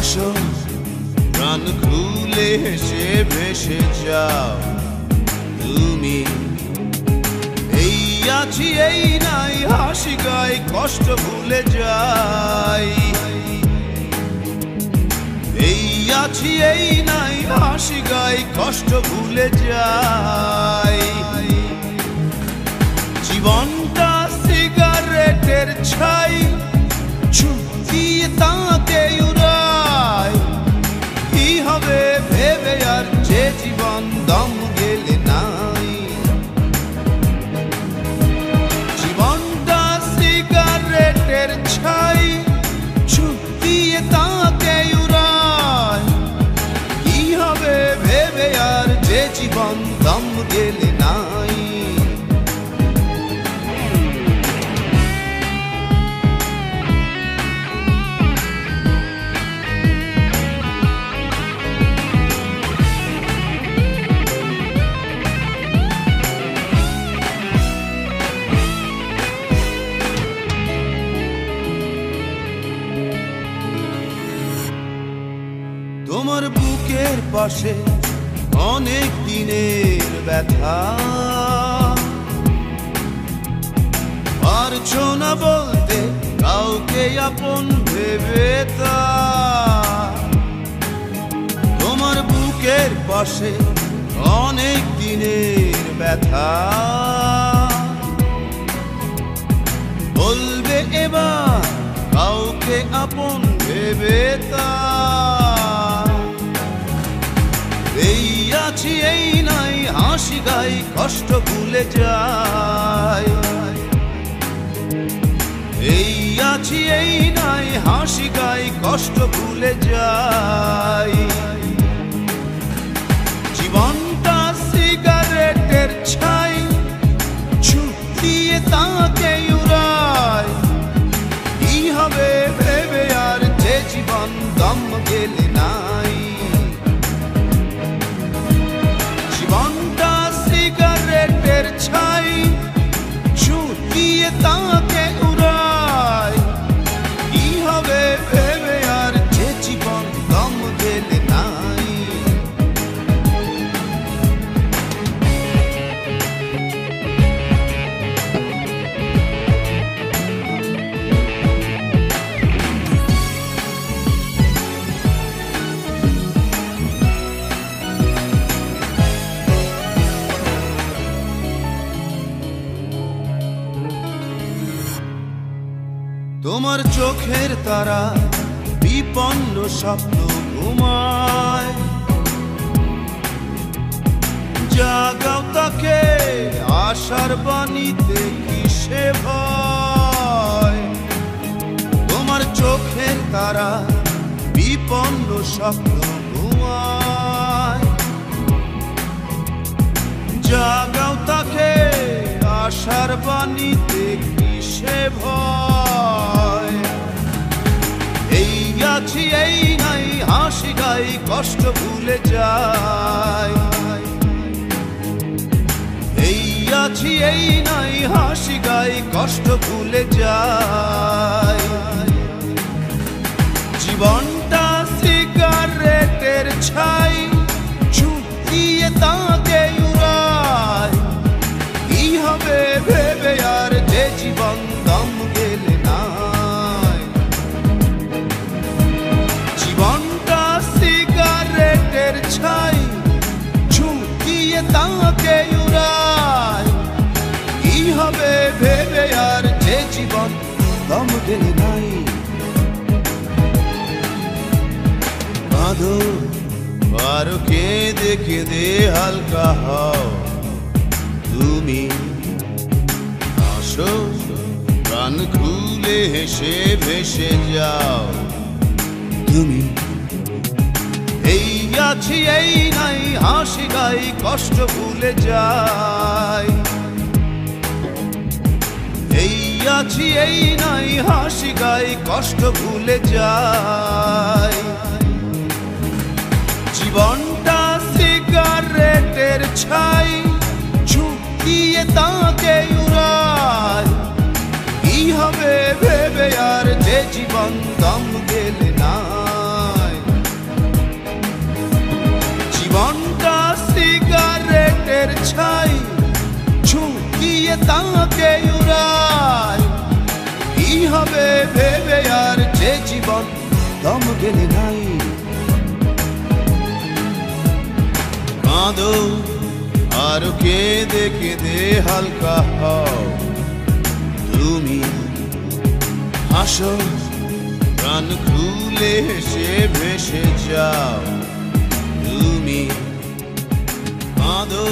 আসো প্রাণ খুলে হেসে ভেসে যাও তুমি। এই আছি এই নাই হাসি গাই কষ্ট ভুলে যাই। এই আছি এই নাই হাসি গাই কষ্ট ভুলে যাই। জীবনটা সিগারেটের ছাই ছুটিয়ে তাকে উড়াই। কি হবে ভেবে আর যে জীবন দম গেলে নাই। জীবনটা সিগারেটের ছাই ছুটিয়ে তাকে উড়াই। কি হবে ভেবে আর যে জীবন দম গেলে নাই। তোমার বুকের পাশে অনেক দিনের ব্যথা, পারছো না বলতে কাউকে আপন ভেবে তা। তোমার বুকের পাশে অনেক দিনের ব্যথা, বলবে এবার কাউকে আপন ভেবে তা। এই আছি এই নাই হাসি গাই কষ্ট ভুলে যাই। এই আছি এই নাই হাসি গাই কষ্ট ভুলে যাই। জীবনটা সিগারেটের ছাই ছুটিয়ে তাকে উড়াই। কি হবে ভেবে আর যে জীবন দম গেলে নাই। জীবনটা সিগারেটের ছাই ছুটিয়ে তাকে উড়াই। কি হবে ভেবে আর যে জীবন দম গেলে নাই। তোমার চোখের তারা বিপন্ন স্বপ্ন ঘুমায়। জাগাও তাকে আশার বাণীতে কিসে ভয়। তোমার চোখের তারা বিপন্ন স্বপ্ন ঘুমায়। জাগাও তাকে আশার বাণীতে কিসে ভয়। এই আছি এই নাই হাসি গাই কষ্ট ভুলে যাই। এই আছি এই নাই হাসি গাই কষ্ট ভুলে যাই। জীবনটা সিগারেটের ছাই ছুটিয়ে তাকে উড়াই। কি হবে ভেবে আর যে জীবন দম গেলে নাই। জীবনটা সিগারেটের ছাই ছুটিয়ে তাকে উড়াই। কি হবে ভেবে আর যে জীবন দম গেলে নাই। বাঁধো পারো কেঁদে কেঁদে হালকা হও তুমি। আসো প্রাণ খুলে হেসে ভেসে যাও তুমি। এই আছি এই নাই হাসি গাই কষ্ট ভুলে যাই। এই আছি এই নাই হাসি গাই কষ্ট ভুলে যাই। জীবনটা সিগারেটের ছাই ছুটিয়ে তাকে উড়াই। কি হবে ভেবে আর যে জীবন দম গেলে নাই। দিয়ে তাকে উড়ায়। কি হবে ভেবে আর যে জীবন দম গেলে নাই। কাঁদো আর কেঁদে কেঁদে হালকা হও, তুমি হাসো প্রাণ খুলে হেসে ভেসে যাও। তুমি কাঁদো